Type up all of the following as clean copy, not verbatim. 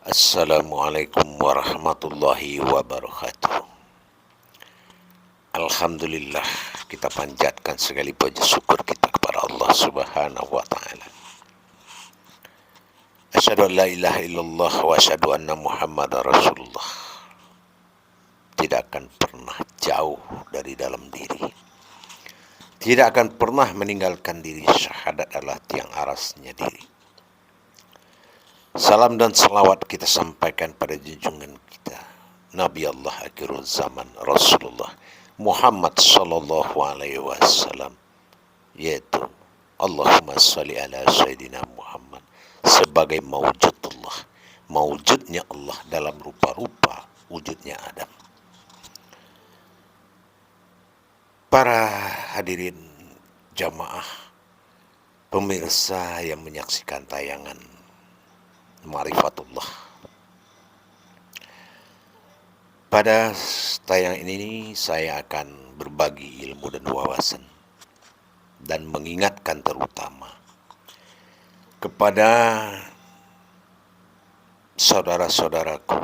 Assalamualaikum warahmatullahi wabarakatuh. Alhamdulillah, kita panjatkan segala puji syukur kita kepada Allah Subhanahu wa taala. Asyhadu an la ilaha illallah wa asyhadu anna Muhammadar Rasulullah. Tidak akan pernah jauh dari dalam diri. Tidak akan pernah meninggalkan diri. Syahadat adalah tiang arasnya diri. Salam dan salawat kita sampaikan pada junjungan kita, Nabi Allah akhirul zaman Rasulullah Muhammad sallallahu alaihi wasallam, yaitu Allahumma sholli ala Sayyidina Muhammad, sebagai maujudullah, maujudnya Allah dalam rupa-rupa wujudnya Adam. Para hadirin jamaah, pemirsa yang menyaksikan tayangan Ma'rifatullah. Pada tayangan ini saya akan berbagi ilmu dan wawasan dan mengingatkan terutama kepada saudara-saudaraku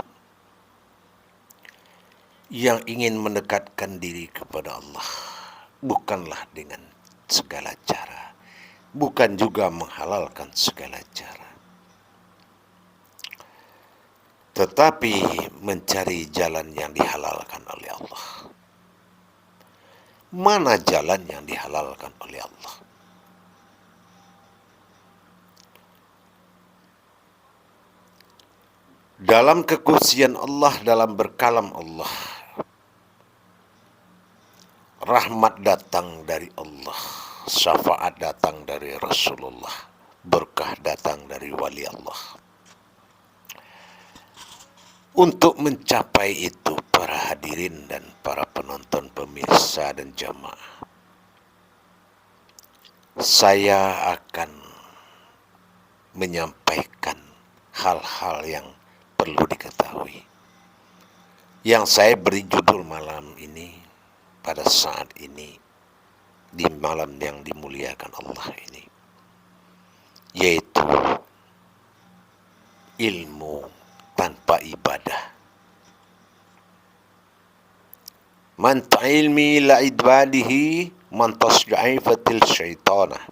yang ingin mendekatkan diri kepada Allah, bukanlah dengan segala cara, bukan juga menghalalkan segala cara, tetapi mencari jalan yang dihalalkan oleh Allah. Mana jalan yang dihalalkan oleh Allah? Dalam kekursian Allah, dalam berkalam Allah, rahmat datang dari Allah, syafaat datang dari Rasulullah, berkah datang dari wali Allah. Untuk mencapai itu, para hadirin dan para penonton, pemirsa dan jamaah, saya akan menyampaikan hal-hal yang perlu diketahui, yang saya beri judul malam ini, pada saat ini, di malam yang dimuliakan Allah ini, yaitu ilmu tanpa ibadah. Man ta'ilmi la idbadihi man tasja'ifatil syaitanah.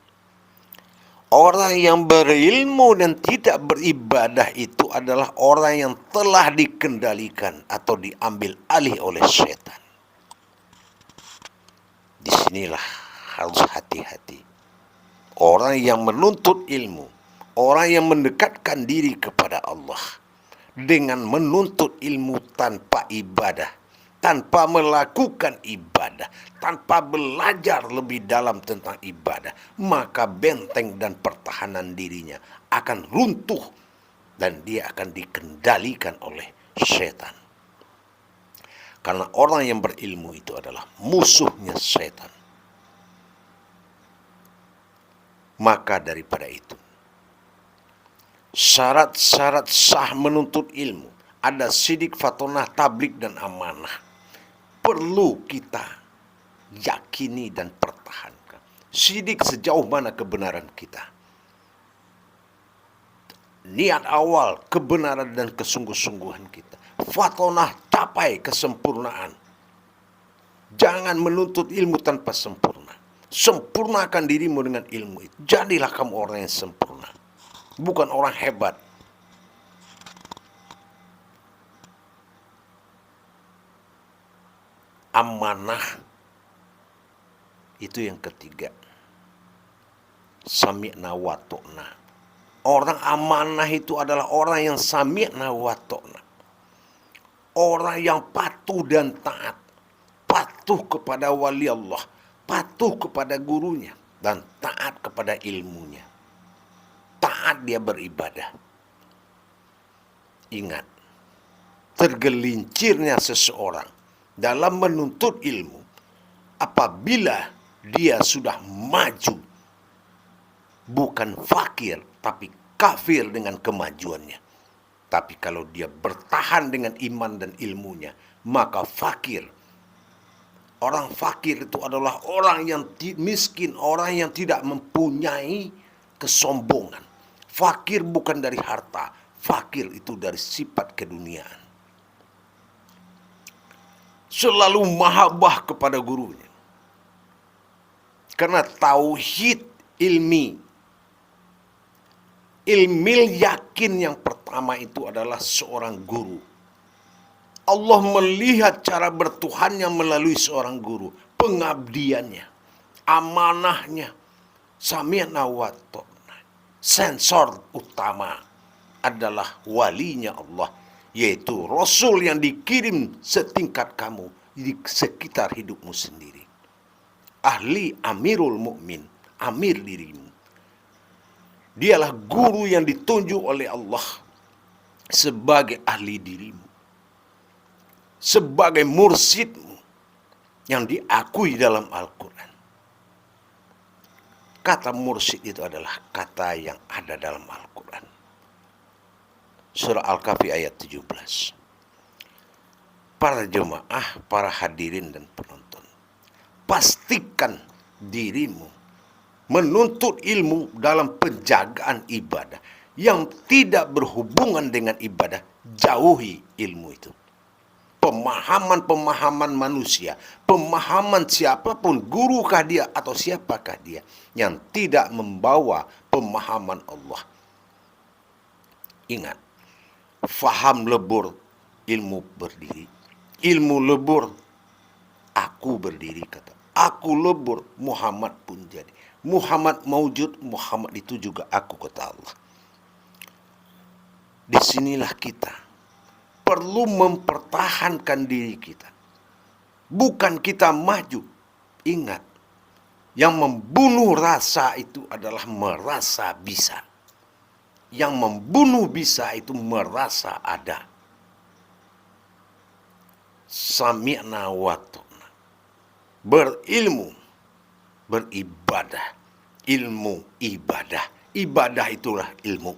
Orang yang berilmu dan tidak beribadah itu adalah orang yang telah dikendalikan atau diambil alih oleh setan. Disinilah harus hati-hati. Orang yang menuntut ilmu, orang yang mendekatkan diri kepada Allah dengan menuntut ilmu tanpa ibadah, tanpa melakukan ibadah, tanpa belajar lebih dalam tentang ibadah, maka benteng dan pertahanan dirinya akan runtuh dan dia akan dikendalikan oleh setan. Karena orang yang berilmu itu adalah musuhnya setan. Maka daripada itu, syarat-syarat sah menuntut ilmu, ada sidik, fatonah, tablik, dan amanah, perlu kita yakini dan pertahankan. Sidik sejauh mana kebenaran kita, niat awal, kebenaran dan kesungguh-sungguhan kita. Fatonah, capai kesempurnaan. Jangan menuntut ilmu tanpa sempurna. Sempurnakan dirimu dengan ilmu itu. Jadilah kamu orang yang sempurna, bukan orang hebat. Amanah itu yang ketiga. Sami'na wa ta'na. Orang amanah itu adalah orang yang sami'na wa ta'na. Orang yang patuh dan taat. Patuh kepada wali Allah, patuh kepada gurunya, dan taat kepada ilmunya. Taat dia beribadah. Ingat, tergelincirnya seseorang dalam menuntut ilmu apabila dia sudah maju, bukan fakir tapi kafir dengan kemajuannya. Tapi kalau dia bertahan dengan iman dan ilmunya, maka fakir. Orang fakir itu adalah orang yang miskin, orang yang tidak mempunyai kesombongan. Fakir bukan dari harta, Fakir itu dari sifat keduniaan. Selalu mahabbah kepada gurunya. Karena tauhid ilmi, ilmil yakin yang pertama itu adalah seorang guru. Allah melihat cara bertuhannya melalui seorang guru. Pengabdiannya, amanahnya, sami'na wa ta'na. Sensor utama adalah walinya Allah, yaitu Rasul yang dikirim setingkat kamu di sekitar hidupmu sendiri. Ahli amirul mukmin, amir dirimu. Dialah guru yang ditunjuk oleh Allah sebagai ahli dirimu, sebagai mursyidmu yang diakui dalam Al-Quran. Kata mursyid itu adalah kata yang ada dalam Al-Quran. Surah Al-Kahfi ayat 17. Para jemaah, para hadirin dan penonton, pastikan dirimu menuntut ilmu dalam penjagaan ibadah. Yang tidak berhubungan dengan ibadah, jauhi ilmu itu. Pemahaman-pemahaman manusia, pemahaman siapapun, gurukah dia atau siapakah dia, yang tidak membawa pemahaman Allah. Ingat, faham lebur, ilmu berdiri. Ilmu lebur, aku berdiri, kata. Aku lebur, Muhammad pun jadi. Muhammad maujud, Muhammad itu juga aku, kata Allah. Disinilah kita perlu mempertahankan diri kita. Bukan kita maju. Ingat, yang membunuh rasa itu adalah merasa bisa. Yang membunuh bisa itu merasa ada. Sami'na wa ta'na. Berilmu, beribadah. Ilmu, ibadah. Ibadah itulah ilmu.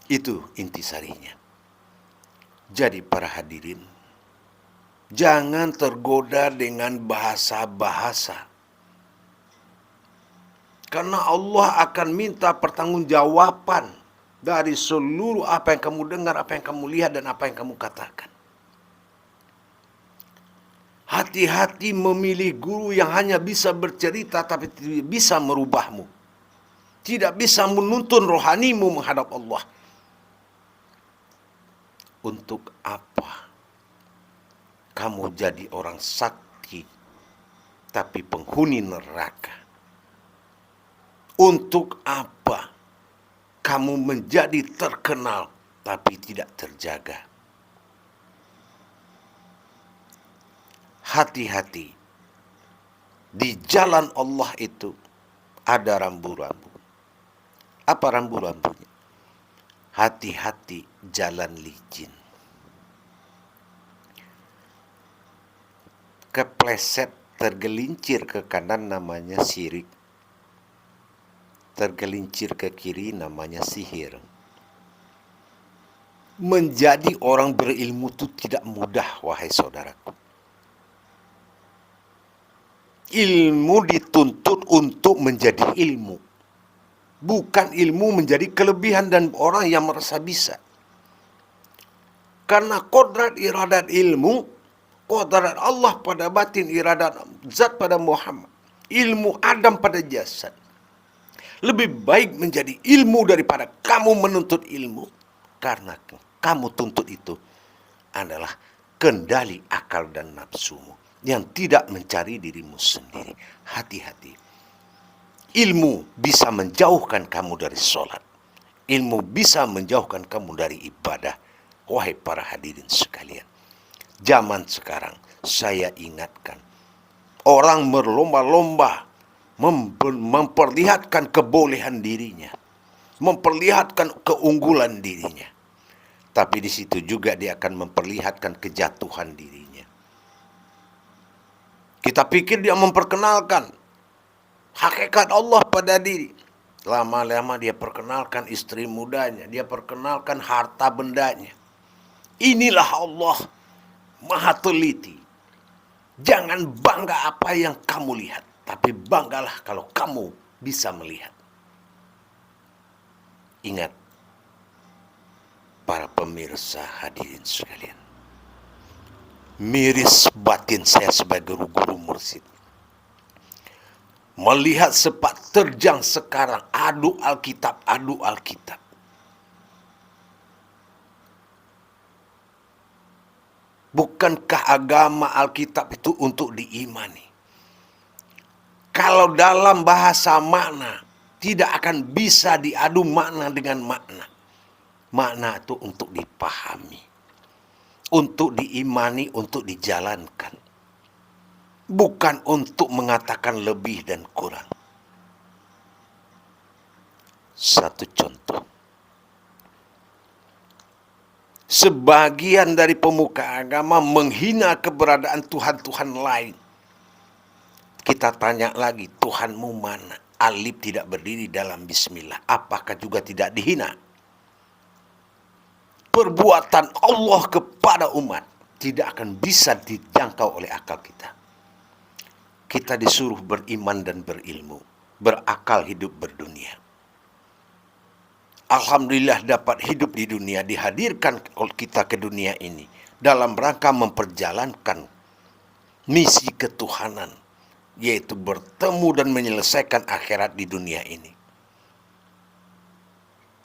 Itu intisarinya. Jadi para hadirin, jangan tergoda dengan bahasa-bahasa. Karena Allah akan minta pertanggungjawaban dari seluruh apa yang kamu dengar, apa yang kamu lihat, dan apa yang kamu katakan. Hati-hati memilih guru yang hanya bisa bercerita tapi tidak bisa merubahmu. Tidak bisa menuntun rohanimu menghadap Allah. Untuk apa kamu jadi orang sakti tapi penghuni neraka? Untuk apa kamu menjadi terkenal tapi tidak terjaga? Hati-hati, di jalan Allah itu ada rambu-rambu. Apa rambu-rambunya? Hati-hati jalan licin. Kepleset, tergelincir ke kanan namanya syirik. Tergelincir ke kiri namanya sihir. Menjadi orang berilmu itu tidak mudah, wahai saudaraku. Ilmu dituntut untuk menjadi ilmu. Bukan ilmu menjadi kelebihan dan orang yang merasa bisa. Karena kodrat iradat ilmu, kodrat Allah pada batin, iradat zat pada Muhammad, ilmu Adam pada jasad. Lebih baik menjadi ilmu daripada kamu menuntut ilmu. Karena kamu tuntut itu adalah kendali akal dan nafsumu yang tidak mencari dirimu sendiri. Hati-hati. Ilmu bisa menjauhkan kamu dari sholat. Ilmu bisa menjauhkan kamu dari ibadah. Wahai para hadirin sekalian, zaman sekarang saya ingatkan, orang berlomba-lomba memperlihatkan kebolehan dirinya, memperlihatkan keunggulan dirinya. Tapi di situ juga dia akan memperlihatkan kejatuhan dirinya. Kita pikir dia memperkenalkan hakikat Allah pada diri. Lama-lama dia perkenalkan istri mudanya, dia perkenalkan harta bendanya. Inilah Allah, maha teliti. Jangan bangga apa yang kamu lihat, tapi banggalah kalau kamu bisa melihat. Ingat, para pemirsa hadirin sekalian, miris batin saya sebagai guru mursyid melihat sepak terjang sekarang adu Alkitab. Bukankah agama Alkitab itu untuk diimani? Kalau dalam bahasa makna, tidak akan bisa diadu makna dengan makna. Makna itu untuk dipahami, untuk diimani, untuk dijalankan. Bukan untuk mengatakan lebih dan kurang. Satu contoh. Sebagian dari pemuka agama menghina keberadaan Tuhan-Tuhan lain. Kita tanya lagi, Tuhanmu mana? Alif tidak berdiri dalam bismillah. Apakah juga tidak dihina? Perbuatan Allah kepada umat tidak akan bisa dijangkau oleh akal kita. Kita disuruh beriman dan berilmu, berakal hidup berdunia. Alhamdulillah dapat hidup di dunia, dihadirkan kita ke dunia ini dalam rangka memperjalankan misi ketuhanan, yaitu bertemu dan menyelesaikan akhirat di dunia ini.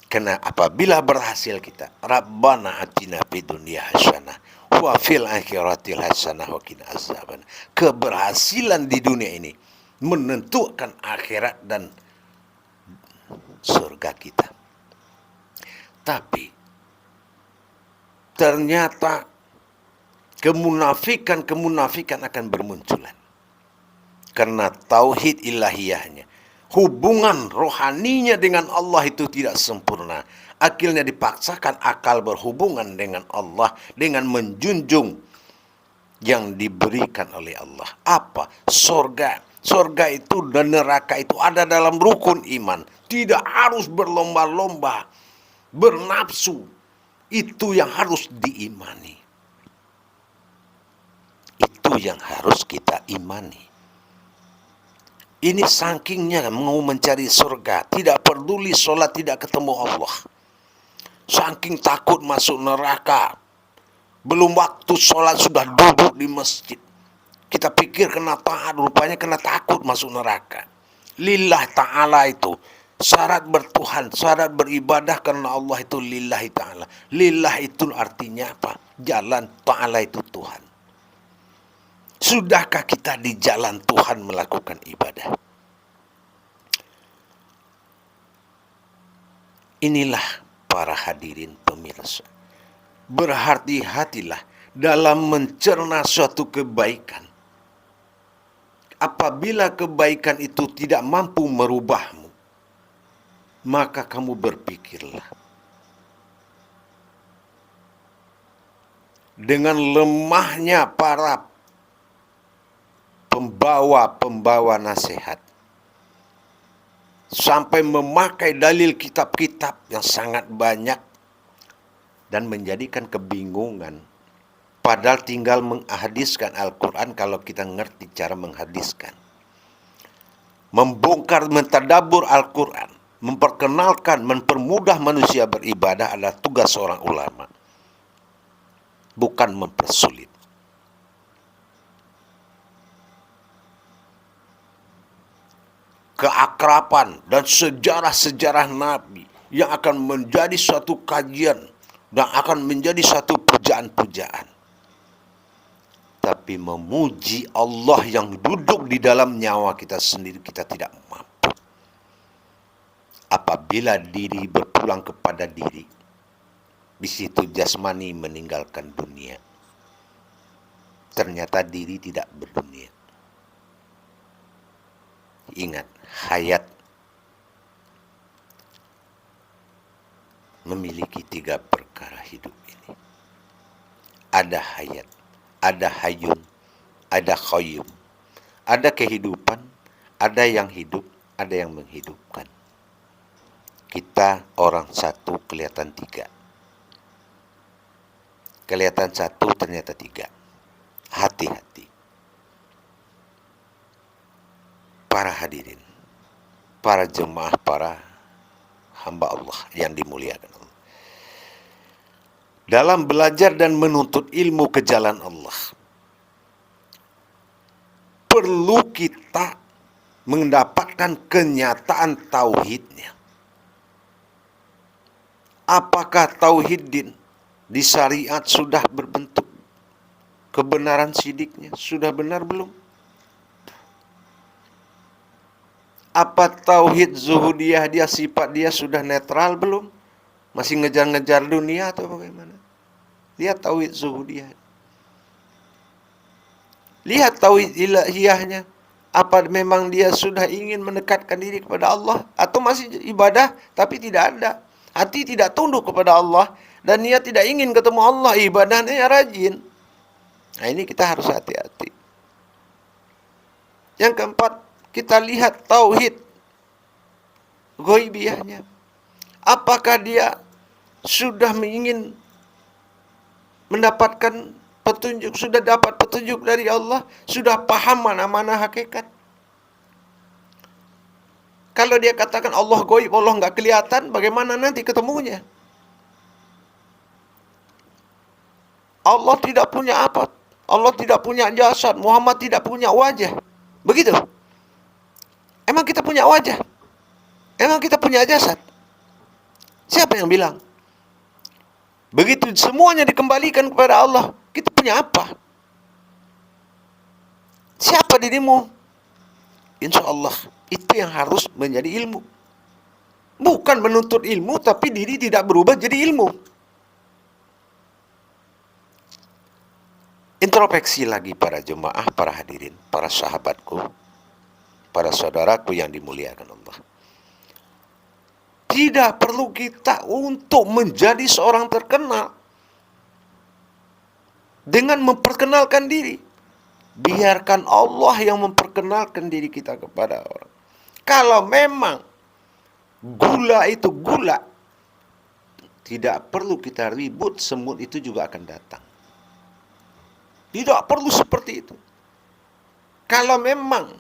Karena apabila berhasil kita, Rabbana atina fid dunya hasanah wa fil akhirati hasanah wa qina azaban. Keberhasilan di dunia ini menentukan akhirat dan surga kita. Tapi ternyata kemunafikan akan bermunculan. Karena tauhid ilahiyahnya, hubungan rohaninya dengan Allah itu tidak sempurna. Akhirnya dipaksakan akal berhubungan dengan Allah dengan menjunjung yang diberikan oleh Allah. Apa? Sorga. Sorga itu dan neraka itu ada dalam rukun iman. Tidak harus berlomba-lomba, bernafsu. Itu yang harus diimani. Itu yang harus kita imani. Ini sakingnya mau mencari surga, tidak peduli sholat tidak ketemu Allah. Saking takut masuk neraka. Belum waktu sholat sudah duduk di masjid. Kita pikir kena taat, rupanya kena takut masuk neraka. Lillah ta'ala itu syarat bertuhan, syarat beribadah karena Allah itu lillahi ta'ala. Lillah itu artinya apa? Jalan, ta'ala itu Tuhan. Sudahkah kita di jalan Tuhan melakukan ibadah? Inilah para hadirin pemirsa. Berhati-hatilah dalam mencerna suatu kebaikan. Apabila kebaikan itu tidak mampu merubahmu, maka kamu berpikirlah. Dengan lemahnya para pembawa nasihat, sampai memakai dalil kitab-kitab yang sangat banyak dan menjadikan kebingungan. Padahal tinggal menghadiskan Al-Quran kalau kita ngerti cara menghadiskan. Membongkar, mentadabur Al-Quran, memperkenalkan, mempermudah manusia beribadah adalah tugas seorang ulama. Bukan mempersulit. Keakraban dan sejarah-sejarah Nabi yang akan menjadi suatu kajian dan akan menjadi suatu pujaan-pujaan. Tapi memuji Allah yang duduk di dalam nyawa kita sendiri, kita tidak mampu. Apabila diri berpulang kepada diri, di situ jasmani meninggalkan dunia. Ternyata diri tidak berdunia. Ingat, hayat memiliki 3 perkara hidup ini. Ada hayat, ada hayun, ada qayyum. Ada kehidupan, ada yang hidup, ada yang menghidupkan. Kita orang satu kelihatan 3. Kelihatan 1 ternyata 3. Hati-hati. Para hadirin, para jemaah, para hamba Allah yang dimuliakan Allah. dalam belajar dan menuntut ilmu ke jalan Allah, perlu kita mendapatkan kenyataan tauhidnya. Apakah tauhid di syariat sudah berbentuk kebenaran sidiknya? Sudah benar belum? Apa tauhid zuhudiyah dia, sifat dia sudah netral belum? Masih ngejar-ngejar dunia atau bagaimana? Lihat tauhid zuhudiyah. Lihat tauhid ilahiyahnya. Apa memang dia sudah ingin mendekatkan diri kepada Allah, atau masih ibadah tapi tidak ada? Hati tidak tunduk kepada Allah dan dia tidak ingin ketemu Allah, ibadahnya rajin. Nah, ini kita harus hati-hati. Yang keempat, kita lihat tauhid ghaibiyahnya. Apakah dia sudah ingin mendapatkan petunjuk, sudah dapat petunjuk dari Allah, sudah paham mana-mana hakikat? Kalau dia katakan Allah gaib, Allah nggak kelihatan, bagaimana nanti ketemunya? Allah tidak punya apa? Allah tidak punya jasad, Muhammad tidak punya wajah. Begitu? Emang kita punya wajah? Emang kita punya jasad? Siapa yang bilang? Begitu semuanya dikembalikan kepada Allah, kita punya apa? Siapa dirimu? Insya Allah, itu yang harus menjadi ilmu. Bukan menuntut ilmu, tapi diri tidak berubah jadi ilmu. Introspeksi lagi para jemaah, para hadirin, para sahabatku, para saudaraku yang dimuliakan Allah. Tidak perlu kita untuk menjadi seorang terkenal dengan memperkenalkan diri. Biarkan Allah yang memperkenalkan diri kita kepada orang. Kalau memang gula itu gula, tidak perlu kita ribut, semut itu juga akan datang. Tidak perlu seperti itu. Kalau memang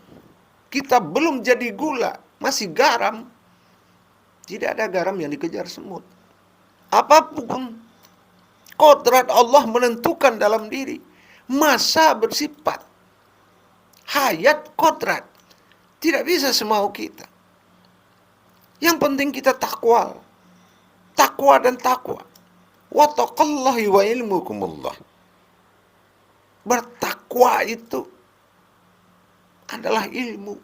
kita belum jadi gula, masih garam, tidak ada garam yang dikejar semut. Apapun kodrat Allah menentukan dalam diri, masa bersifat, hayat kodrat, tidak bisa semau kita. Yang penting kita takwa dan takwa. Wattaqallahi wa ilmukumullah. Bertakwa itu adalah ilmu.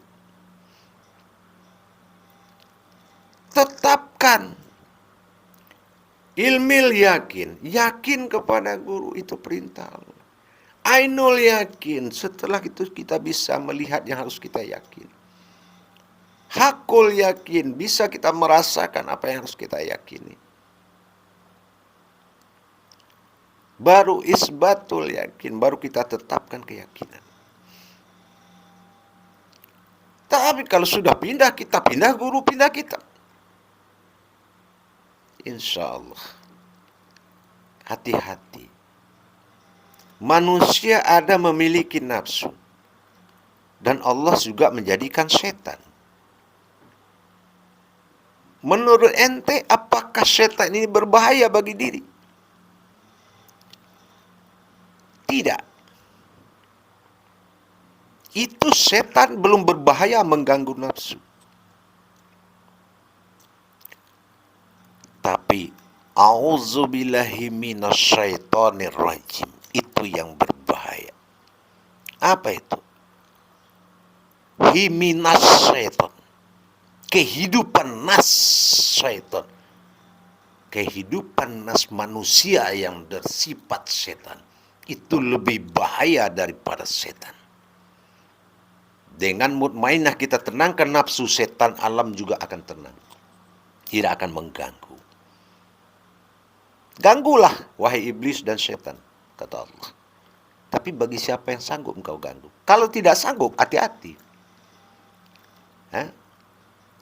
Tetapkan ilmil yakin, yakin kepada guru itu perintah Allah. Ainul yakin, setelah itu kita bisa melihat yang harus kita yakin. Hakul yakin, bisa kita merasakan apa yang harus kita yakini. Baru isbatul yakin, baru kita tetapkan keyakinan. Tapi kalau sudah pindah, kita pindah guru, pindah kita. Insya Allah, hati-hati. Manusia ada memiliki nafsu. Dan Allah juga menjadikan setan. Menurut ente, apakah setan ini berbahaya bagi diri? Tidak. Itu setan belum berbahaya mengganggu nafsu. Tapi auzubillahi minasyaitonir rajim, itu yang berbahaya. Apa itu? Himinas syaiton. Kehidupan nas syaiton. Kehidupan nas manusia yang bersifat setan itu lebih bahaya daripada setan. Dengan mutmainah kita tenangkan nafsu, setan alam juga akan tenang. Tidak akan mengganggu. Ganggulah, wahai iblis dan setan, kata Allah. Tapi bagi siapa yang sanggup engkau ganggu? Kalau tidak sanggup, hati-hati.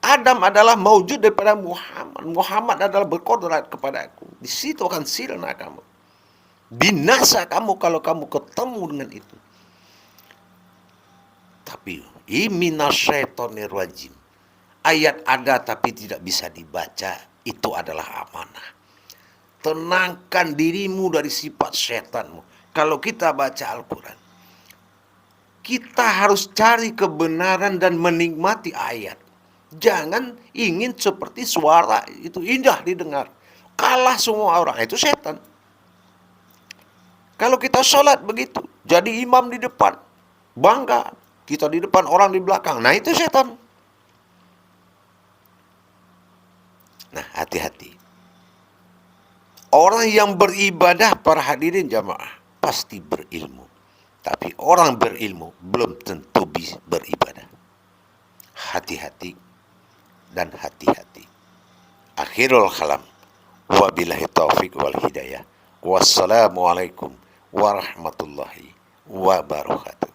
Adam adalah maujud daripada Muhammad. Muhammad adalah berkodrat kepada aku. Di situ akan sirna kamu. Binasa kamu kalau kamu ketemu dengan itu. Tapi minasyaitonir rajim. Ayat ada tapi tidak bisa dibaca. Itu adalah amanah. Tenangkan dirimu dari sifat setanmu. Kalau kita baca Al-Quran, kita harus cari kebenaran dan menikmati ayat. Jangan ingin seperti suara itu indah didengar. Kalah semua orang, itu setan. Kalau kita sholat begitu, jadi imam di depan, bangga. Kita di depan, orang di belakang. Nah itu setan. Nah hati-hati. Orang yang beribadah, para hadirin jamaah, pasti berilmu. Tapi orang berilmu belum tentu bisa beribadah. Hati-hati dan hati-hati. Akhirul kalam. Wabillahi taufiq wal hidayah. Wassalamualaikum warahmatullahi wabarakatuh.